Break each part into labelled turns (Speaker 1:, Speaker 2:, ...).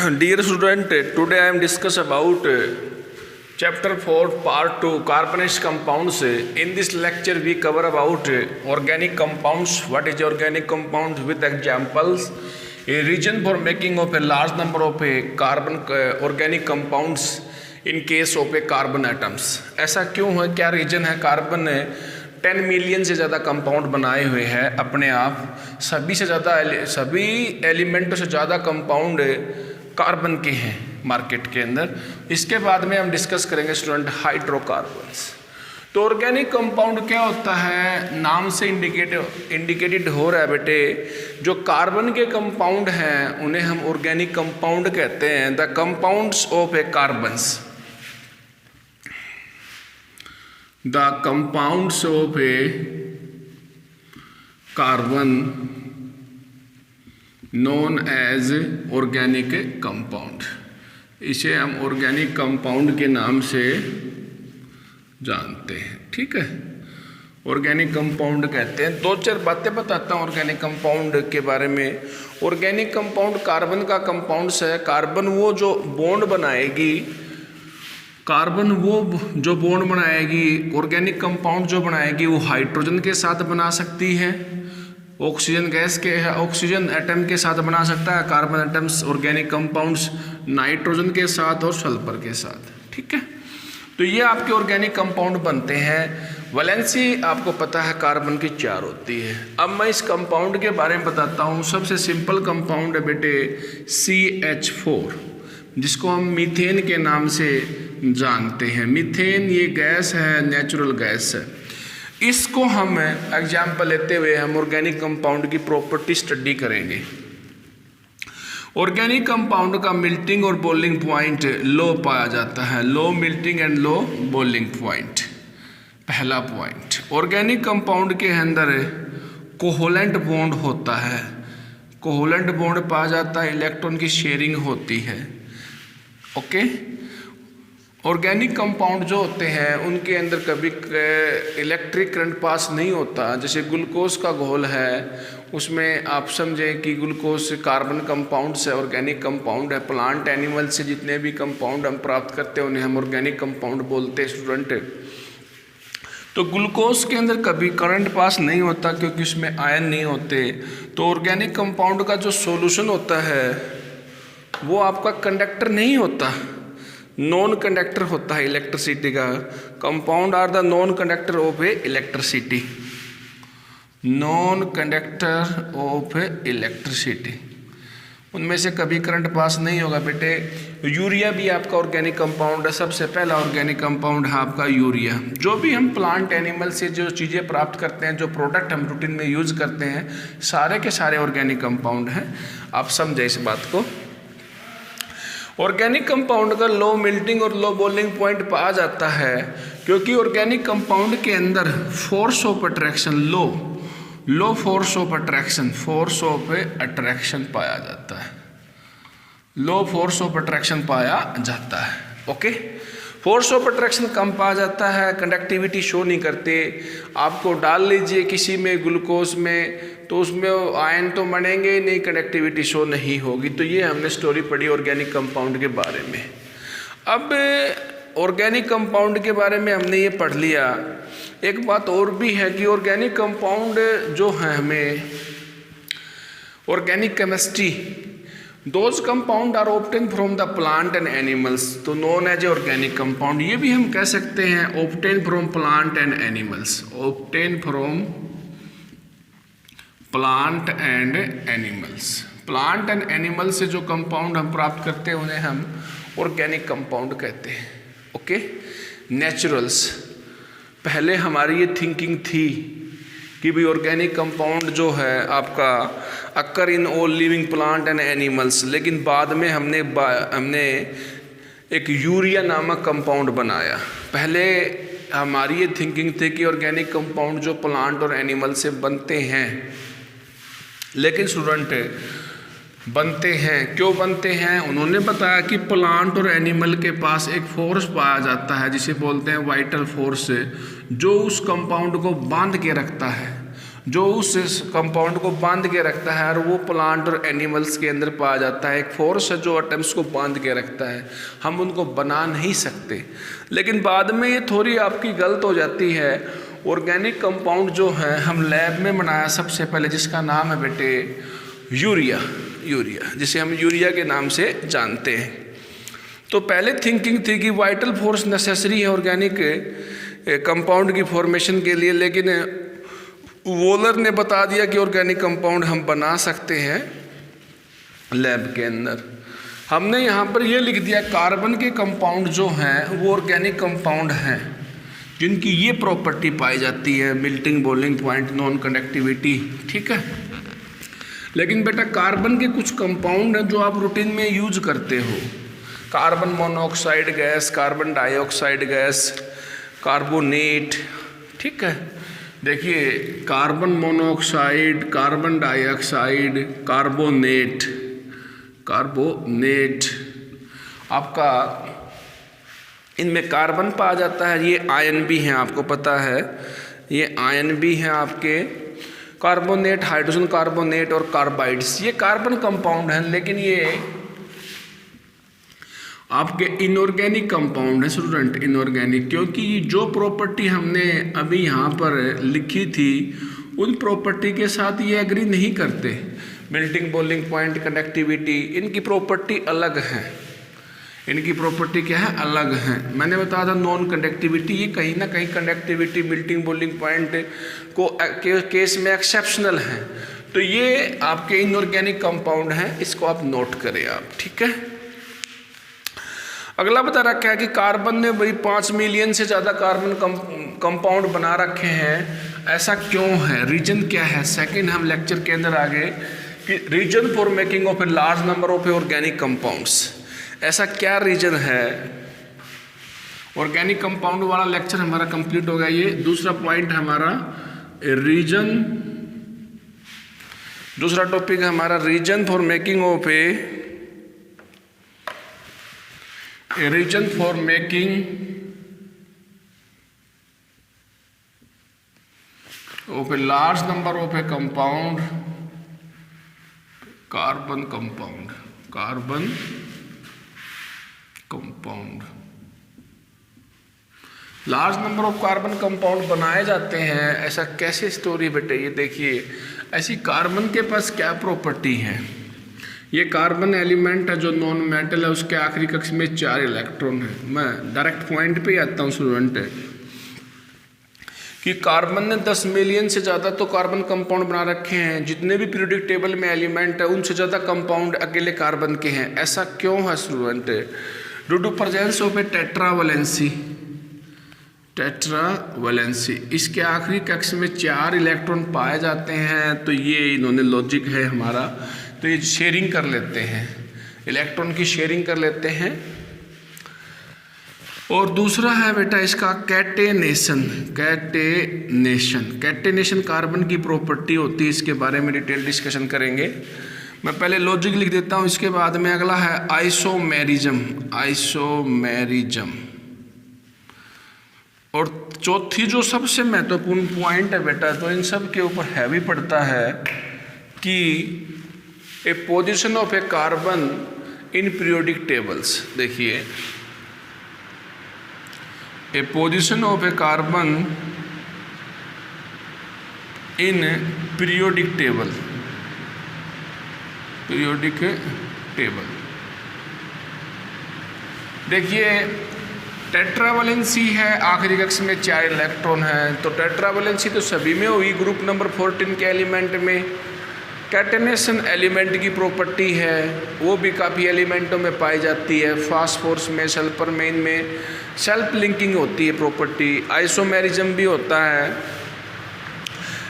Speaker 1: Dear student, today I am discuss about chapter 4 part 2 carbonate compounds. In this lecture we cover about organic compounds. What is organic compound with examples? A reason for making of a large number of carbon organic compounds in case of a carbon atoms. ऐसा क्यों है, क्या reason है? Carbon 10 million से ज़्यादा compound बनाए हुए हैं अपने आप, सभी एलिमेंटों से ज़्यादा कंपाउंड कार्बन के हैं मार्केट के अंदर। इसके बाद में हम डिस्कस करेंगे स्टूडेंट हाइड्रोकार्बन्स। तो ऑर्गेनिक कंपाउंड क्या होता है, नाम से इंडिकेटेड हो रहा है बेटे, जो कार्बन के कंपाउंड हैं उन्हें हम ऑर्गेनिक कंपाउंड कहते हैं। The compounds of A carbons, the compounds of a carbon known as organic compound, इसे हम ऑर्गेनिक कंपाउंड के नाम से जानते हैं। ठीक है, ऑर्गेनिक कंपाउंड कहते हैं। दो चार बातें बताता हूँ ऑर्गेनिक कंपाउंड के बारे में। ऑर्गेनिक कंपाउंड कार्बन का कंपाउंड्स है। कार्बन वो जो बॉन्ड बनाएगी, ऑर्गेनिक कंपाउंड जो बनाएगी वो हाइड्रोजन के साथ बना सकती है, ऑक्सीजन एटम के साथ बना सकता है carbon atoms, organic compounds nitrogen के साथ और सल्फर के साथ। ठीक है, तो ये आपके ऑर्गेनिक कंपाउंड बनते हैं। वैलेंसी आपको पता है कार्बन की 4 होती है। अब मैं इस कंपाउंड के बारे में बताता हूँ। सबसे सिंपल कंपाउंड है बेटे CH4, जिसको हम मीथेन के नाम से जानते हैं। मीथेन ये गैस है, नेचुरल गैस है। इसको हम एग्जाम्पल लेते हुए हम ऑर्गेनिक कंपाउंड की प्रॉपर्टी स्टडी करेंगे। ऑर्गेनिक कंपाउंड का मेल्टिंग और बॉइलिंग पॉइंट लो पाया जाता है। Low melting and low boiling point, पहला पॉइंट। ऑर्गेनिक कंपाउंड के अंदर कोवैलेंट बॉन्ड होता है। कोवैलेंट बॉन्ड पाया जाता है, इलेक्ट्रॉन की शेयरिंग होती है। ओके, ऑर्गेनिक कंपाउंड जो होते हैं उनके अंदर कभी इलेक्ट्रिक करंट पास नहीं होता। जैसे ग्लूकोज का घोल है, उसमें आप समझें कि ग्लूकोज कार्बन कंपाउंड से ऑर्गेनिक कंपाउंड है। प्लांट एनिमल से जितने भी कंपाउंड हम प्राप्त करते हैं उन्हें हम ऑर्गेनिक कंपाउंड बोलते हैं स्टूडेंट। तो ग्लूकोज के अंदर कभी करंट पास नहीं होता क्योंकि उसमें आयन नहीं होते। तो ऑर्गेनिक कंपाउंड का जो सॉल्यूशन होता है वो आपका कंडक्टर नहीं होता, नॉन कंडक्टर होता है इलेक्ट्रिसिटी का। Compound are the non conductor of a electricity, non conductor of a electricity. उनमें से कभी करंट पास नहीं होगा बेटे। यूरिया भी आपका ऑर्गेनिक कंपाउंड है। सबसे पहला ऑर्गेनिक कंपाउंड है आपका यूरिया। जो भी हम प्लांट एनिमल से जो चीज़ें प्राप्त करते हैं, जो प्रोडक्ट हम रूटीन में यूज़ करते हैं, सारे के सारे ऑर्गेनिक कंपाउंड हैं। आप समझे इस बात को। ऑर्गेनिक कंपाउंड का लो मेल्टिंग और लो बॉइलिंग पॉइंट पाया जाता है क्योंकि ऑर्गेनिक कंपाउंड के अंदर force of attraction low force of attraction पाया जाता है। लो फोर्स ऑफ अट्रैक्शन पाया जाता है। ओके, फोर्स ऑफ अट्रैक्शन कम पाया जाता है, कंडक्टिविटी शो नहीं करते। आपको डाल लीजिए किसी में ग्लूकोज में, तो उसमें आयन तो बनेंगे नहीं, कंडक्टिविटी शो नहीं होगी। तो ये हमने स्टोरी पढ़ी ऑर्गेनिक कंपाउंड के बारे में। अब ऑर्गेनिक कंपाउंड के बारे में हमने ये पढ़ लिया। एक बात और भी है कि ऑर्गेनिक कंपाउंड जो है हमें organic chemistry, those compound are obtain from the plant and animals, तो known as a organic compound. ये भी हम कह सकते हैं obtain from plant and animals, obtain from plant and animals. Plant and animal से जो कंपाउंड हम प्राप्त करते हैं उन्हें हम ऑर्गेनिक कंपाउंड कहते हैं। Okay, naturals. पहले हमारी ये थिंकिंग थी कि भी ऑर्गेनिक कंपाउंड जो है आपका occur in all living plant and animals, लेकिन बाद में हमने एक यूरिया नामक कंपाउंड बनाया। पहले हमारी ये थिंकिंग थी कि ऑर्गेनिक कंपाउंड जो प्लांट और एनिमल से बनते हैं, लेकिन स्टूडेंट बनते हैं क्यों बनते हैं? उन्होंने बताया कि प्लांट और एनिमल के पास एक फोर्स पाया जाता है जिसे बोलते हैं वाइटल फोर्स, जो उस कंपाउंड को बांध के रखता है, जो उस कंपाउंड को बांध के रखता है, और वो प्लांट और एनिमल्स के अंदर पाया जाता है। एक फोर्स है जो एटम्स को बांध के रखता है, हम उनको बना नहीं सकते। लेकिन बाद में ये थोड़ी आपकी गलत हो जाती है। ऑर्गेनिक कंपाउंड जो है हम लैब में बनाया सबसे पहले, जिसका नाम है बेटे यूरिया, जिसे हम यूरिया के नाम से जानते हैं। तो पहले थिंकिंग थी कि वाइटल फोर्स नेसेसरी है ऑर्गेनिक कंपाउंड की फॉर्मेशन के लिए, लेकिन वोलर ने बता दिया कि ऑर्गेनिक कंपाउंड हम बना सकते हैं लैब के अंदर। हमने यहाँ पर ये लिख दिया कार्बन के कंपाउंड जो हैं वो ऑर्गेनिक कंपाउंड हैं, जिनकी ये प्रॉपर्टी पाई जाती है, melting, boiling point, non conductivity, ठीक है। लेकिन बेटा कार्बन के कुछ कंपाउंड हैं जो आप रूटीन में यूज करते हो, carbon monoxide gas, carbon dioxide gas, carbonate, ठीक है। देखिए carbon monoxide, carbon dioxide, carbonate, आपका इनमें कार्बन पाया जाता है। ये आयन भी हैं, आपको पता है, ये आयन भी हैं आपके। कार्बोनेट, हाइड्रोजन कार्बोनेट और कार्बाइड्स, ये कार्बन कंपाउंड हैं, लेकिन ये आपके इनऑर्गेनिक कंपाउंड है स्टूडेंट, इनऑर्गेनिक, क्योंकि जो प्रॉपर्टी हमने अभी यहाँ पर लिखी थी उन प्रॉपर्टी के साथ ये एग्री नहीं करते। मेल्टिंग, बॉइलिंग पॉइंट, कंडक्टिविटी, इनकी प्रॉपर्टी अलग है। इनकी प्रॉपर्टी क्या है? अलग है। मैंने बताया था नॉन कंडक्टिविटी, ये कहीं ना कहीं कंडक्टिविटी, मेल्टिंग, बॉइलिंग पॉइंट को केस में एक्सेप्शनल है। तो ये आपके इनऑर्गेनिक कंपाउंड हैं, इसको आप नोट करें आप, ठीक है। अगला बता रखा है कि कार्बन ने भाई 5 मिलियन से ज़्यादा कार्बन कंपाउंड बना रखे हैं, ऐसा क्यों है, रीजन क्या है। सेकंड हम लेक्चर के अंदर आगे कि reason for making of a large number of organic compounds, ऐसा क्या रीजन है। ऑर्गेनिक कंपाउंड वाला लेक्चर हमारा कंप्लीट हो गया। ये दूसरा पॉइंट हमारा रीजन, दूसरा टॉपिक है हमारा reason for making of a reason for making of a large number of a compound, carbon compound, carbon compound. Large number of carbon compound बनाए जाते हैं, ऐसा कैसे स्टोरी बेटे। ये देखिए ऐसी कार्बन के पास क्या प्रॉपर्टी है। ये कार्बन एलिमेंट है जो नॉन मेटल है, उसके आखिरी कक्ष में 4 इलेक्ट्रॉन है। मैं डायरेक्ट पॉइंट पे आता हूँ स्टूडेंट, कि कार्बन ने 10 मिलियन से ज़्यादा तो कार्बन कंपाउंड बना रखे हैं। जितने भी पीरियोडिक टेबल में एलिमेंट है उनसे ज़्यादा कंपाउंड अकेले कार्बन के हैं। ऐसा क्यों है student? Due to presence of a tetravalency, tetravalency, इसके आखिरी कक्ष में 4 इलेक्ट्रॉन पाए जाते हैं। तो ये इन्होंने लॉजिक है हमारा, तो ये शेयरिंग कर लेते हैं, इलेक्ट्रॉन की शेयरिंग कर लेते हैं। और दूसरा है बेटा इसका कैटेनेशन, कैटेनेशन कार्बन की प्रॉपर्टी होती है, इसके बारे में डिटेल डिस्कशन करेंगे। मैं पहले लॉजिक लिख देता हूँ, इसके बाद में अगला है आइसोमेरिज्म। और चौथी जो सबसे महत्वपूर्ण पॉइंट है बेटा, जो इन सब के ऊपर हैवी पड़ता है, कि a position of a carbon in periodic tables. देखिए a position of a carbon in periodic table, periodic table. देखिए टेट्रावैलेंसी है, आखिरी कक्ष में 4 इलेक्ट्रॉन है, तो टेट्रावैलेंसी तो सभी में हुई, ग्रुप नंबर 14 के एलिमेंट में। कैटेनेशन एलिमेंट की प्रॉपर्टी है, वो भी काफ़ी एलिमेंटों में पाई जाती है, फास्फोरस में, सल्फर में, इनमें सेल्फ लिंकिंग होती है प्रॉपर्टी। आइसोमेरिज्म भी होता है।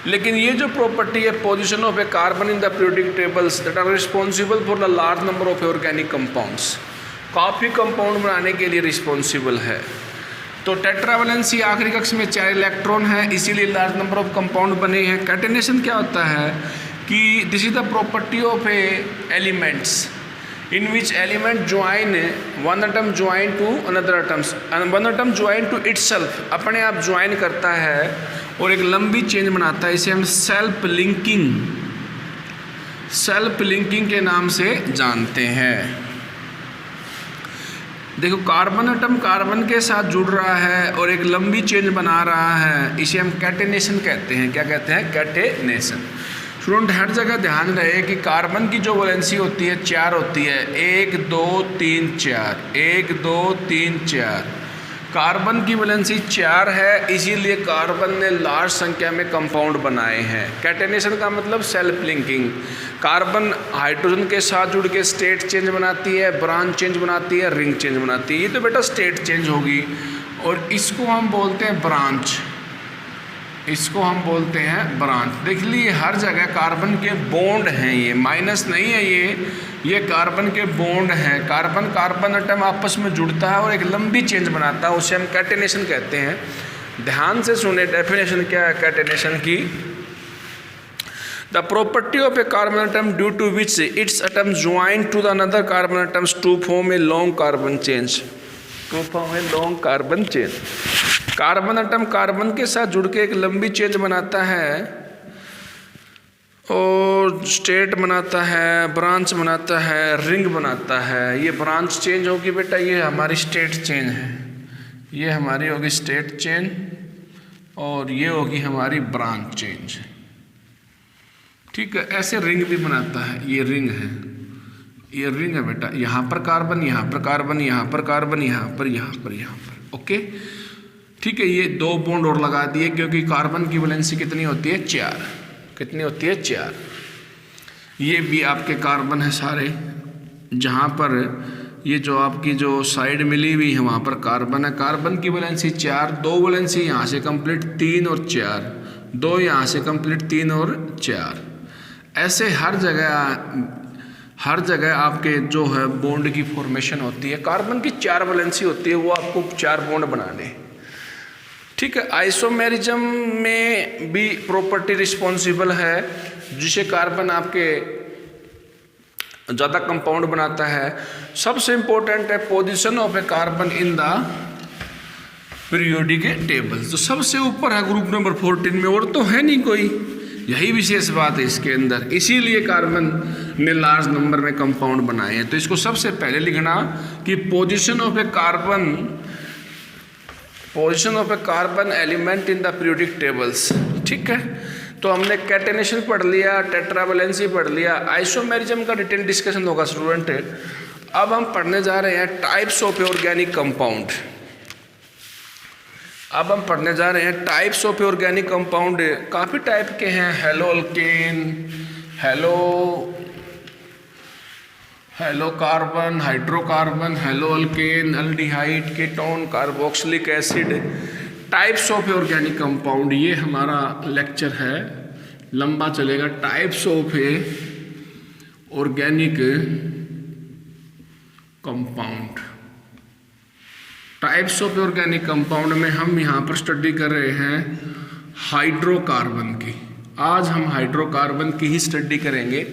Speaker 1: लेकिन ये जो प्रॉपर्टी है position of a carbon in the periodic tables that are responsible for the large number of organic compounds, काफ़ी कंपाउंड बनाने के लिए रिस्पॉन्सिबल है। तो टेट्रावैलेंसी आखिरी कक्ष में 4 इलेक्ट्रॉन है, इसीलिए लार्ज नंबर ऑफ कंपाउंड बने हैं। कैटेनेशन क्या होता है कि this is the property of a elements in which element join one atom join to another atoms, one atom join to itself, अपने आप ज्वाइन करता है और एक लंबी चेन बनाता है, इसे हम सेल्फ लिंकिंग के नाम से जानते हैं। देखो कार्बन एटम कार्बन के साथ जुड़ रहा है और एक लंबी चेन बना रहा है, इसे हम कैटेनेशन कहते हैं। क्या कहते हैं? कैटेनेशन। स्टूडेंट हर जगह ध्यान रहे कि कार्बन की जो वैलेंसी होती है 4 होती है, 1 2 3 4, 1 2 3 4। कार्बन की वैलेंसी 4 है, इसीलिए कार्बन ने लार्ज संख्या में कंपाउंड बनाए हैं। कैटेनेशन का मतलब सेल्फ लिंकिंग। कार्बन हाइड्रोजन के साथ जुड़ के स्टेट चेंज बनाती है, ब्रांच चेंज बनाती है, रिंग चेंज बनाती है। ये तो बेटा स्टेट चेंज होगी और इसको हम बोलते हैं ब्रांच, इसको हम बोलते हैं ब्रांच। देख लीजिए हर जगह कार्बन के बॉन्ड हैं, ये माइनस नहीं है, ये कार्बन के बॉन्ड हैं। कार्बन एटम आपस में जुड़ता है और एक लंबी चेंज बनाता है, उसे हम कैटेनेशन कहते हैं। ध्यान से सुने डेफिनेशन क्या है कैटेनेशन की। The property of a carbon atom due to which its atom join to the another carbon atoms to form a long carbon chain. Carbon atom carbon के साथ जुड़ के एक लंबी चेन बनाता है और स्टेट बनाता है, ब्रांच बनाता है, रिंग बनाता है। ये ब्रांच चेंज होगी बेटा, ये हमारी स्टेट चेन है, ये हमारी होगी स्टेट चेन और ये होगी हमारी ब्रांच चेंज। ठीक है, ऐसे रिंग भी बनाता है, ये रिंग है, ये रिंग है बेटा। यहाँ पर कार्बन, यहाँ पर कार्बन, यहाँ पर कार्बन, यहाँ पर, यहाँ पर, यहाँ पर। ओके ठीक है, ये 2 बॉन्ड और लगा दिए क्योंकि कार्बन की वैलेंसी कितनी होती है 4। कितनी होती है 4। ये भी आपके कार्बन है सारे, जहाँ पर ये जो आपकी जो साइड मिली हुई है वहाँ पर कार्बन है। कार्बन की वैलेंसी 4, 2 वैलेंसी यहाँ से कंप्लीट 3 और 4, 2 यहाँ से कंप्लीट 3 और 4। ऐसे हर जगह आपके जो है बॉन्ड की फॉर्मेशन होती है। कार्बन की 4 वैलेंसी होती है, वो आपको 4 बॉन्ड बनाने। ठीक है, आइसोमेरिज्म में भी प्रॉपर्टी रिस्पॉन्सिबल है, जिसे कार्बन आपके ज़्यादा कंपाउंड बनाता है। सबसे इम्पोर्टेंट है position of a carbon in the periodic table, तो सबसे ऊपर है ग्रुप नंबर 14 में, और तो है नहीं कोई। यही विशेष बात है इसके अंदर, इसीलिए कार्बन ने लार्ज नंबर में कंपाउंड बनाए हैं। तो इसको सबसे पहले लिखना कि position of a carbon element in the periodic tables. ठीक है, तो हमने कैटेनेशन पढ़ लिया, टेट्रावैलेंसी पढ़ लिया, आइसोमेरिज्म का डिटेल डिस्कशन होगा स्टूडेंट। अब हम पढ़ने जा रहे हैं types of organic compound. Types of organic compound काफ़ी टाइप के हैं। Hello carbon, hydrocarbon, halo alkane, aldehyde, ketone, carboxylic acid. Types of organic compound, ये हमारा लेक्चर है, लंबा चलेगा। Types of organic compound. Types of organic compound में हम यहाँ पर स्टडी कर रहे हैं हाइड्रोकार्बन की। आज हम हाइड्रोकार्बन की ही स्टडी करेंगे।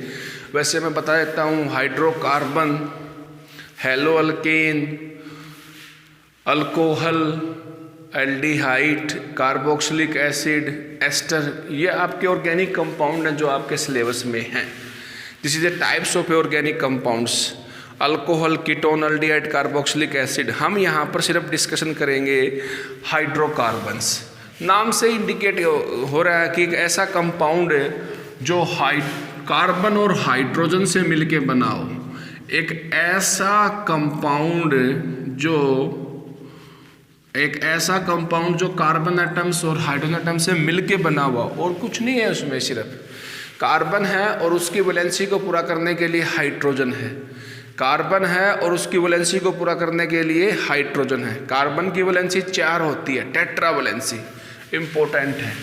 Speaker 1: वैसे मैं बता देता हूँ, hydrocarbon, halo alkane, alcohol, aldehyde, carboxylic acid, ester, ये आपके ऑर्गेनिक कंपाउंड हैं जो आपके सिलेबस में हैं। This is the types of organic compounds. Alcohol, ketone, aldehyde, carboxylic acid. हम यहाँ पर सिर्फ डिस्कशन करेंगे हाइड्रोकार्बन्स। नाम से इंडिकेट हो रहा है कि एक ऐसा कंपाउंड जो कार्बन और हाइड्रोजन से मिलके बना हो। एक ऐसा कंपाउंड जो कार्बन एटम्स और हाइड्रोजन एटम्स से मिलके बना हुआ, और कुछ नहीं है उसमें, सिर्फ कार्बन है और उसकी वैलेंसी को पूरा करने के लिए हाइड्रोजन है। कार्बन है और उसकी वैलेंसी को पूरा करने के लिए हाइड्रोजन है। कार्बन की वैलेंसी 4 होती है, टेट्रा वैलेंसी, इम्पोर्टेंट है।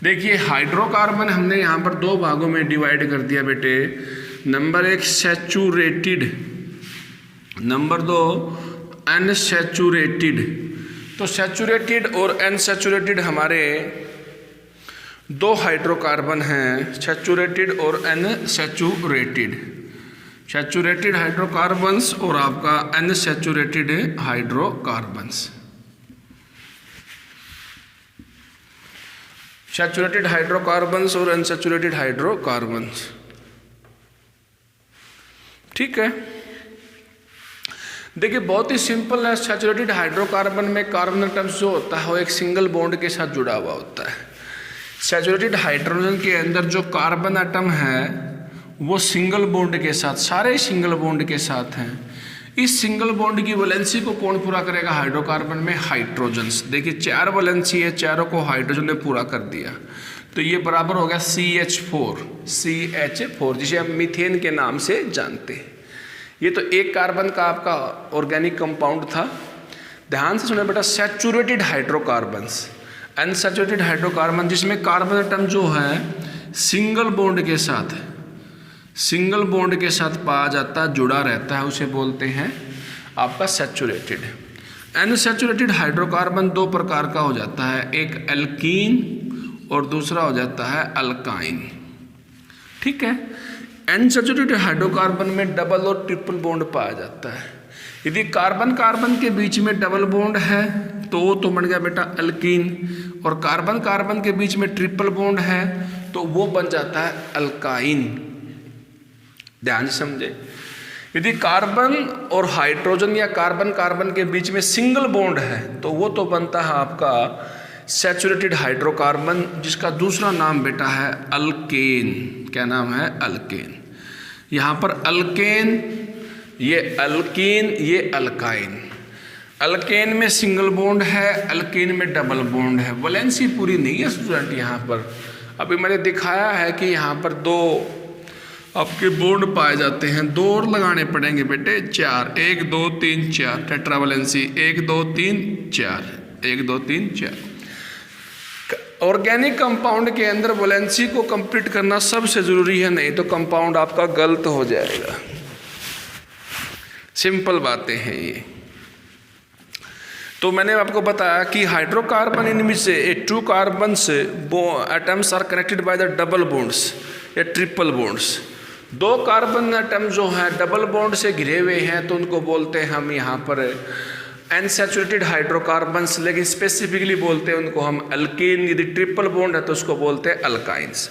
Speaker 1: देखिए हाइड्रोकार्बन हमने यहाँ पर 2 भागों में डिवाइड कर दिया बेटे। Number 1 saturated, number 2 unsaturated. तो सैचुरेटेड और अनसैचुरेटेड हमारे 2 हाइड्रोकार्बन हैं, सैचुरेटेड और अनसैचुरेटेड। सैचुरेटेड हाइड्रोकार्बन्स और आपका अनसैचुरेटेड हाइड्रोकार्बन्स। सैचुरेटेड हाइड्रोकार्बन्स और अनसैचुरेटेड हाइड्रोकार्बन्स। ठीक है, देखिए बहुत ही सिंपल है। सैचुरेटेड हाइड्रोकार्बन में कार्बन एटम्स जो होता है वो एक सिंगल बॉन्ड के साथ जुड़ा हुआ होता है। सैचुरेटेड हाइड्रोजन के अंदर जो कार्बन एटम है वो सिंगल बॉन्ड के साथ, सारे सिंगल बॉन्ड के साथ हैं। इस सिंगल बॉन्ड की वैलेंसी को कौन पूरा करेगा हाइड्रोकार्बन में? हाइड्रोजन्स। देखिए 4 वैलेंसी है, चारों को हाइड्रोजन ने पूरा कर दिया, तो ये बराबर हो गया CH4, जिसे हम मीथेन के नाम से जानते हैं। ये तो एक कार्बन का आपका ऑर्गेनिक कंपाउंड था। ध्यान से सुने बेटा, सैचुरेटेड हाइड्रोकार्बन्स, अनसैचुरेटेड हाइड्रोकार्बन जिसमें कार्बन एटम जो है सिंगल बॉन्ड के साथ पाया जाता है, जुड़ा रहता है, उसे बोलते हैं आपका सैचुरेटेड। अनसैचुरेटेड हाइड्रोकार्बन 2 प्रकार का हो जाता है, एक एल्कीन और दूसरा हो जाता है अल्काइन। ठीक है, अनसैचुरेटेड हाइड्रोकार्बन में डबल और ट्रिपल बॉन्ड पाया जाता है। यदि कार्बन कार्बन के बीच में डबल बॉन्ड है तो वो तो बन गया बेटा अल्कीन, और कार्बन कार्बन के बीच में ट्रिपल बॉन्ड है तो वो बन जाता है अल्काइन। ध्यान से समझे, यदि कार्बन और हाइड्रोजन या कार्बन कार्बन के बीच में सिंगल बॉन्ड है तो वो तो बनता है आपका सैचुरेटेड हाइड्रोकार्बन, जिसका दूसरा नाम बेटा है अल्केन। क्या नाम है? अल्केन। यहाँ पर अल्केन, ये अल्कीन, ये अल्काइन। अल्केन में सिंगल बॉन्ड है, अल्कीन में डबल बॉन्ड है। वैलेंसी पूरी नहीं है स्टूडेंट यहाँ पर। अभी मैंने दिखाया है कि यहाँ पर 2 आपके बॉन्ड पाए जाते हैं, 2 और लगाने पड़ेंगे बेटे, 4, 1 2 3 4, टेट्रावैलेंसी 1 2 3 4, 1 2 3 4। ऑर्गेनिक कंपाउंड के अंदर वैलेंसी को कंप्लीट करना सबसे ज़रूरी है, नहीं तो कंपाउंड आपका गलत हो जाएगा। सिंपल बातें हैं ये। तो मैंने आपको बताया कि हाइड्रोकार्बन इनमें से 2 carbons atoms are connected by the double bonds या ट्रिपल बॉन्ड्स। 2 कार्बन एटम जो है डबल बॉन्ड से घिरे हुए हैं तो उनको बोलते हैं हम यहाँ पर अनसैचुरेटेड हाइड्रोकार्बन्स, लेकिन स्पेसिफिकली बोलते हैं उनको हम अल्कीन। यदि ट्रिपल बॉन्ड है तो उसको बोलते हैं अल्काइंस।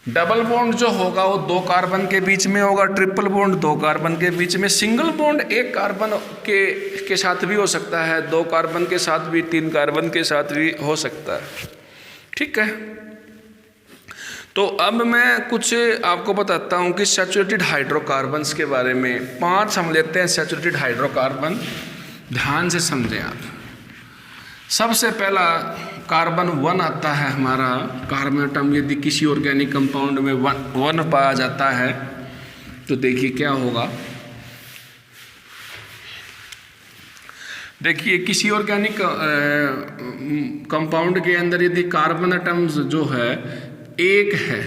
Speaker 1: डबल बॉन्ड जो होगा वो 2 कार्बन के बीच में होगा, ट्रिपल बॉन्ड 2 कार्बन के बीच में। सिंगल बॉन्ड 1 कार्बन के साथ भी हो सकता है, 2 कार्बन के साथ भी, 3 कार्बन के साथ भी हो सकता है। ठीक है, तो अब मैं कुछ आपको बताता हूँ कि सैचुरेटेड हाइड्रोकार्बन्स के बारे में। 5 हम लेते हैं सैचुरेटेड हाइड्रोकार्बन, ध्यान से समझें आप। सबसे पहला कार्बन 1 आता है हमारा कार्बन एटम। यदि किसी ऑर्गेनिक कंपाउंड में 1 पाया जाता है तो देखिए क्या होगा। देखिए किसी ऑर्गेनिक कंपाउंड के अंदर यदि कार्बन एटम्स जो है 1 है,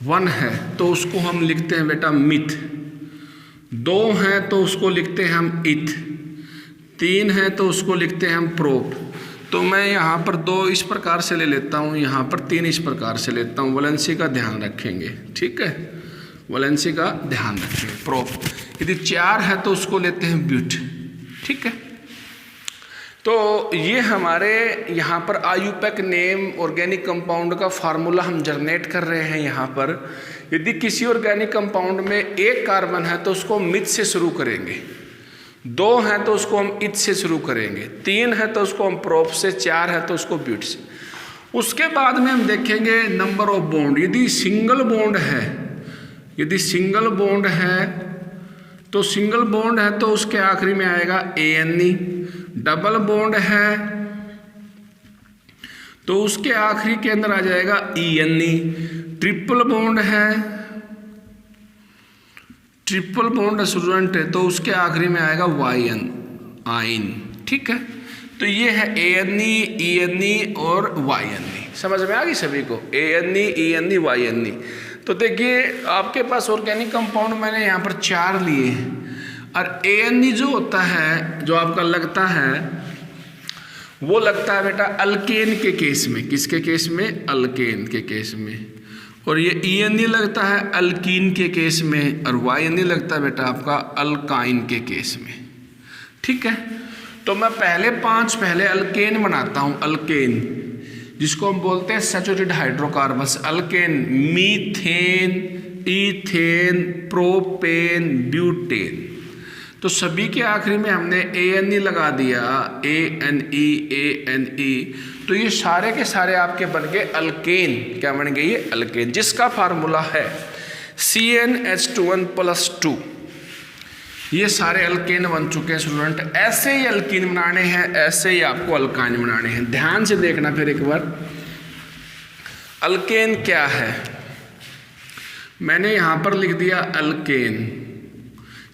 Speaker 1: 1 है, तो उसको हम लिखते हैं बेटा मिथ। 2 हैं तो उसको लिखते हैं हम इथ। 3 है तो उसको लिखते हैं हम प्रोप। तो मैं यहाँ पर 2 इस प्रकार से ले लेता हूँ, यहाँ पर 3 इस प्रकार से लेता हूँ। वैलेंसी का ध्यान रखेंगे, ठीक है, वैलेंसी का ध्यान रखेंगे। प्रोप यदि 4 है तो उसको लेते हैं ब्यूट। ठीक है, तो ये हमारे यहाँ पर आयुपैक नेम ऑर्गेनिक कंपाउंड का फार्मूला हम जनरेट कर रहे हैं। यहाँ पर यदि किसी ऑर्गेनिक कंपाउंड में 1 कार्बन है तो उसको मिथ से शुरू करेंगे, 2 है तो उसको हम इथ से शुरू करेंगे, 3 है तो उसको हम प्रोप से, 4 है तो उसको ब्यूट से। उसके बाद में हम देखेंगे नंबर ऑफ बॉन्ड। यदि सिंगल बॉन्ड है, यदि सिंगल बॉन्ड है तो सिंगल बॉन्ड है तो उसके आखिरी में आएगा ANE। डबल बॉन्ड है तो उसके आखिरी के अंदर आ जाएगा ENE। ट्रिपल बॉन्ड है, ट्रिपल बॉन्ड स्टूडेंट है तो उसके आखिरी में आएगा YN, आइन। ठीक है, तो ये है ANE, ENE और YNE। समझ में आ गई सभी को? ANE, ENE, YNE। तो देखिए आपके पास ऑर्गेनिक कंपाउंड मैंने यहाँ पर 4 लिए हैं, और ANE जो होता है, जो आपका लगता है, वो लगता है बेटा अल्केन के केस में। किसके केस में? अल्केन के केस में। और ये ENE लगता है अल्कीन के केस में, और YNE लगता है बेटा आपका अल्काइन के केस में। ठीक है, तो मैं पहले 5 अल्केन बनाता हूँ। अल्केन जिसको हम बोलते हैं saturated hydrocarbons, alkane, methane, ethane, propane, butane. तो सभी के आखिरी में हमने ANE लगा दिया, ANE। तो ये सारे के सारे आपके बन गए अल्केन। क्या बन गए ये? अल्केन, जिसका फार्मूला है CnH2n+2। ये सारे अल्केन बन चुके हैं स्टूडेंट। ऐसे ही अल्कीन बनाने हैं, ऐसे ही आपको अल्काइन बनाने हैं। ध्यान से देखना फिर एक बार, अल्केन क्या है। मैंने यहां पर लिख दिया अल्केन,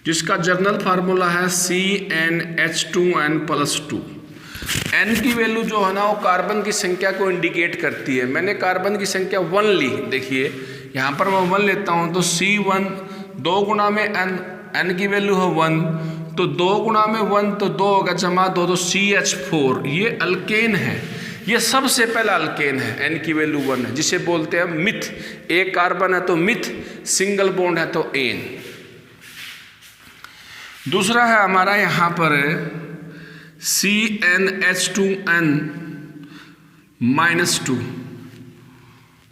Speaker 1: जिसका जर्नल फार्मूला है CnH2n+2। N की वैल्यू जो है ना वो कार्बन की संख्या को इंडिकेट करती है। मैंने कार्बन की संख्या 1 ली, देखिए यहाँ पर मैं 1 लेता हूँ तो C1, 2 गुना में N की वैल्यू है 1, तो 2 गुना में 1 तो 2 होगा, जमा 2 तो CH4। ये अल्केन है, ये सबसे पहला अल्केन है। N की वैल्यू 1 है, जिसे बोलते हैं मिथ। एक कार्बन है तो मिथ, सिंगल बॉन्ड है तो एन। दूसरा है हमारा यहाँ पर CnH2n-2।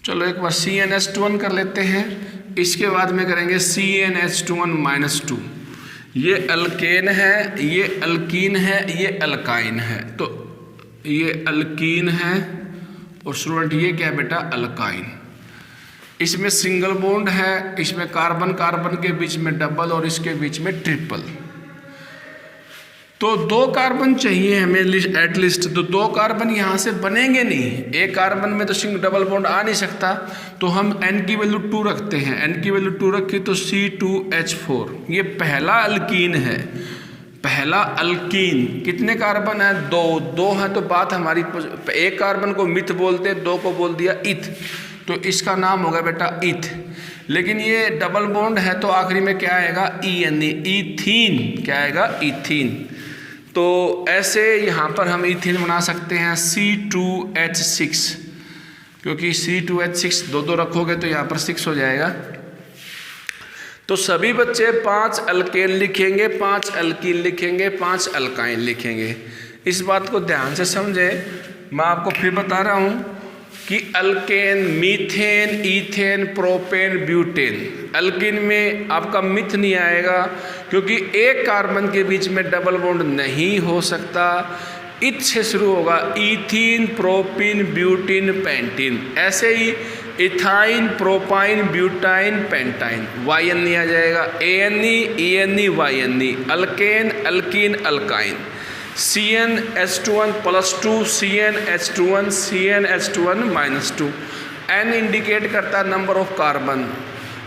Speaker 1: चलो एक बार CnH2n कर लेते हैं, इसके बाद में करेंगे CnH2n-2। ये अल्केन है, ये अल्कीन है, ये अल्काइन है। तो ये अल्कीन है और स्टूडेंट ये क्या है बेटा? अल्काइन। इसमें सिंगल बॉन्ड है, इसमें कार्बन कार्बन के बीच में डबल और इसके बीच में ट्रिपल। तो 2 कार्बन चाहिए हमें एटलीस्ट, तो 2 कार्बन यहाँ से बनेंगे नहीं। एक कार्बन में तो सिंगल डबल बॉन्ड आ नहीं सकता, तो हम N की वैल्यू 2 रखते हैं। N की वैल्यू 2 रखी तो C2H4। ये पहला अल्कीन है, पहला अल्कीन। कितने कार्बन है? 2 है। तो बात हमारी, एक कार्बन को मिथ बोलते हैं, 2 को बोल दिया इथ, तो इसका नाम होगा बेटा इथ। लेकिन ये डबल बॉन्ड है तो आखिरी में क्या आएगा? ENE, ethene. क्या आएगा? ईथीन। तो ऐसे यहाँ पर हम ईथीन बना सकते हैं C2H6, क्योंकि C2H6 2 रखोगे तो यहाँ पर 6 हो जाएगा। तो सभी बच्चे 5 अल्केन लिखेंगे, 5 अल्कीन लिखेंगे, 5 अल्काइन लिखेंगे। इस बात को ध्यान से समझे। मैं आपको फिर बता रहा हूँ कि alkane, methane, ethane, propane, butane. Alkyne में आपका मिथ नहीं आएगा, क्योंकि एक कार्बन के बीच में डबल बॉन्ड नहीं हो सकता। इथ से शुरू होगा, ईथीन, प्रोपीन, ब्यूटीन, पेंटीन। ऐसे ही ethyne, propyne, butyne, pentyne. YNE आ जाएगा, ANE, ENE, YNE। Alkane, alkene, alkyne. CnH2n+2, CnH2n, CnH2n-2। N indicate करता है नंबर ऑफ कार्बन।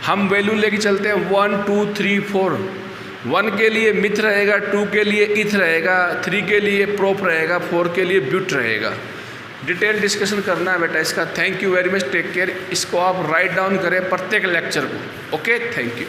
Speaker 1: हम वैल्यू लेके चलते हैं 1 2 3 4। 1 के लिए मिथ रहेगा, 2 के लिए इथ रहेगा, 3 के लिए प्रोप रहेगा, 4 के लिए ब्यूट रहेगा। डिटेल डिस्कशन करना है बेटा इसका। Thank you very much, take care. इसको आप राइट डाउन करें प्रत्येक लेक्चर को। Okay, thank you.